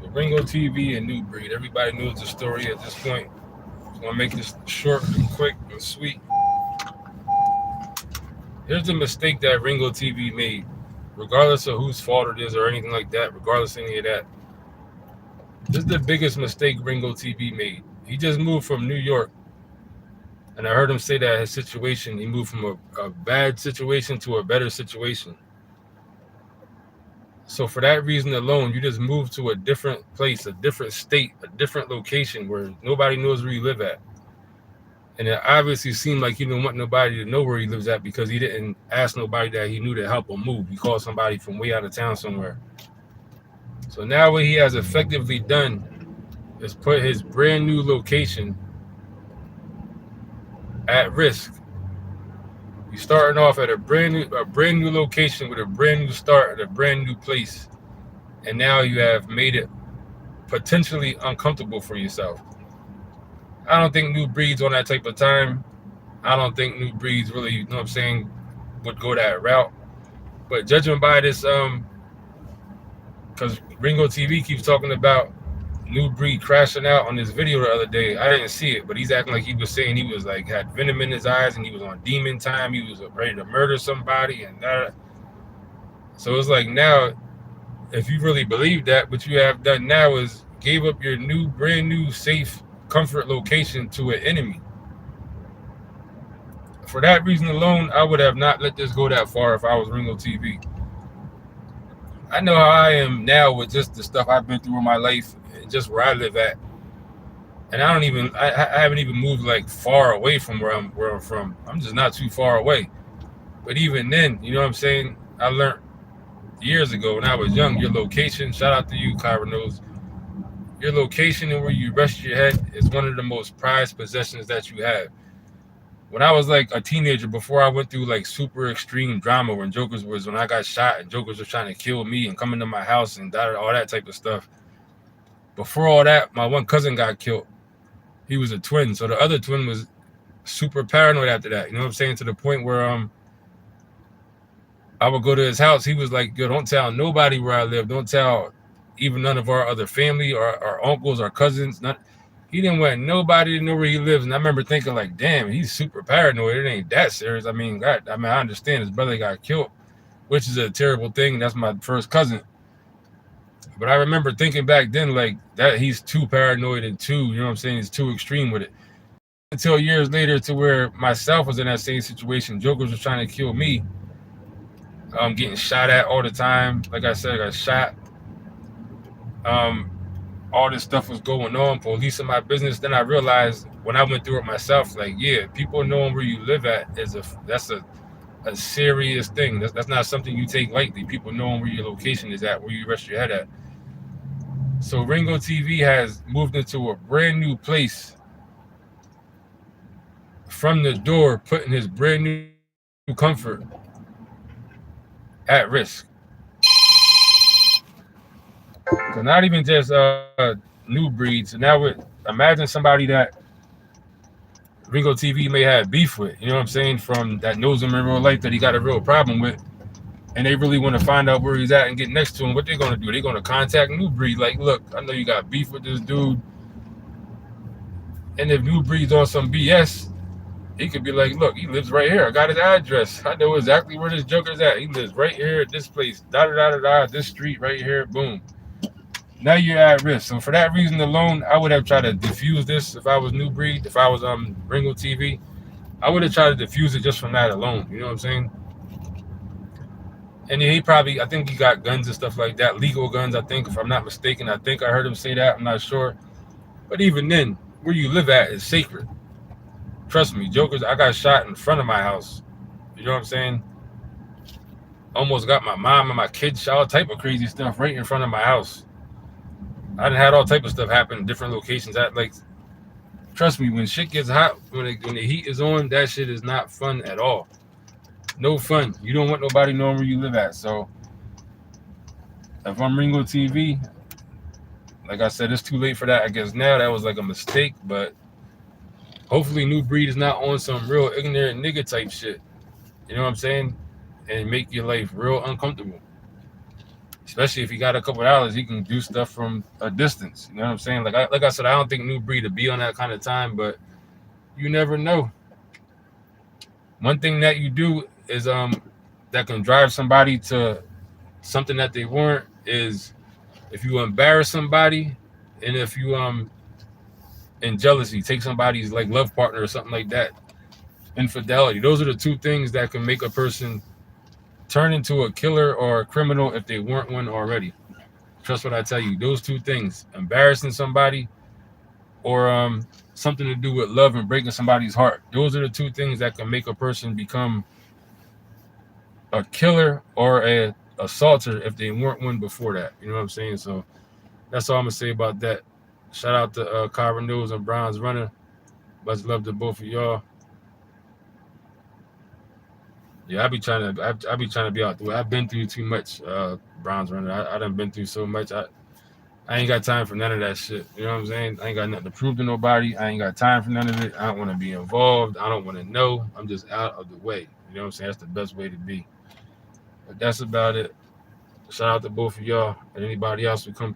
So Ringo TV and Nubreed. Everybody knows the story at this point. I'm gonna make this short and quick and sweet. Here's the mistake that Ringo TV made, regardless of whose fault it is or anything like that. Regardless of any of that, this is the biggest mistake Ringo TV made. He just moved from New York, and I heard him say that his situation, he moved from a bad situation to a better situation. So for that reason alone, you just move to a different place, a different state, a different location where nobody knows where you live at. And it obviously seemed like he didn't want nobody to know where he lives at because he didn't ask nobody that he knew to help him move. He called somebody from way out of town somewhere. So now what he has effectively done is put his brand new location at risk. You're starting off at a brand new location with a brand new start at a brand new place, and now you have made it potentially uncomfortable for yourself. I don't think Nubreed's on that type of time. I don't think Nubreed's really, you know what I'm saying, would go that route. But judging by this, because Ringo TV keeps talking about Nubreed crashing out on this video the other day. I didn't see it, but he's acting like he was saying he was like had venom in his eyes and he was on demon time. He was ready to murder somebody and that. So it's like now, if you really believe that, what you have done now is gave up your brand new, safe, comfort location to an enemy. For that reason alone, I would have not let this go that far if I was Ringo TV. I know how I am now with just the stuff I've been through in my life, just where I live at, and I haven't even moved like far away from where I'm from. I'm just not too far away. But even then, you know what I'm saying? I learned years ago when I was young, your location. Shout out to you, Kyra knows. Your location and where you rest your head is one of the most prized possessions that you have. When I was like a teenager, before I went through like super extreme drama when I got shot and Jokers was trying to kill me and come into my house and all that type of stuff. Before all that, my one cousin got killed. He was a twin. So the other twin was super paranoid after that. You know what I'm saying? To the point where I would go to his house. He was like, yo, don't tell nobody where I live. Don't tell even none of our other family or our uncles, our cousins. He didn't want nobody to know where he lives. And I remember thinking like, damn, he's super paranoid. It ain't that serious. I mean, I understand his brother got killed, which is a terrible thing. That's my first cousin. But I remember thinking back then like that he's too paranoid and too, you know what I'm saying, he's too extreme with it. Until years later to where myself was in that same situation. Jokers was trying to kill me. Getting shot at all the time. Like I said, I got shot. All this stuff was going on, police in my business. Then I realized when I went through it myself, like, yeah, people knowing where you live at that's a serious thing. That's not something you take lightly. People knowing where your location is at, where you rest your head at. So Ringo TV has moved into a brand new place from the door, putting his brand new comfort at risk. So not even just Nubreed. So now imagine somebody that Ringo TV may have beef with, you know what I'm saying, from that knows him in real life that he got a real problem with, and they really want to find out where he's at and get next to him. What they're going to do? They're going to contact Nubreed. Like, look, I know you got beef with this dude, and if Nubreed's on some BS, he could be like, look, he lives right here. I got his address. I know exactly where this joker's at. He lives right here at this place, this street right here, boom. Now you're at risk. So for that reason alone, I would have tried to diffuse this if I was Nubreed, if I was Ringo TV. I would have tried to diffuse it just from that alone. You know what I'm saying? And I think he got guns and stuff like that, legal guns, I think, if I'm not mistaken. I think I heard him say that. I'm not sure. But even then, where you live at is sacred. Trust me, Jokers, I got shot in front of my house. You know what I'm saying? Almost got my mom and my kids shot, all type of crazy stuff right in front of my house. I done had all type of stuff happen in different locations. Trust me, when shit gets hot, when the heat is on, that shit is not fun at all. No fun. You don't want nobody knowing where you live at. So if I'm Ringo TV, like I said, it's too late for that. I guess now that was like a mistake, but hopefully Nubreed is not on some real ignorant nigga type shit. You know what I'm saying? And make your life real uncomfortable. Especially if he got a couple of dollars, he can do stuff from a distance. You know what I'm saying? Like I said, I don't think Nubreed to be on that kind of time, but you never know. One thing that you do is that can drive somebody to something that they weren't is if you embarrass somebody, and if you in jealousy take somebody's like love partner or something like that. Infidelity. Those are the two things that can make a person turn into a killer or a criminal if they weren't one already. Trust what I tell you. Those two things: embarrassing somebody or something to do with love and breaking somebody's heart. Those are the two things that can make a person become a killer or a assaulter if they weren't one before that. You know what I'm saying? So that's all I'm gonna say about that. Shout out to Kyra News and Bronze Runner. Much love to both of y'all. Yeah, I be trying to be out the way. I've been through too much, Bronze Runner. I done been through so much. I ain't got time for none of that shit. You know what I'm saying? I ain't got nothing to prove to nobody. I ain't got time for none of it. I don't want to be involved. I don't want to know. I'm just out of the way. You know what I'm saying? That's the best way to be. But that's about it. Shout out to both of y'all and anybody else who come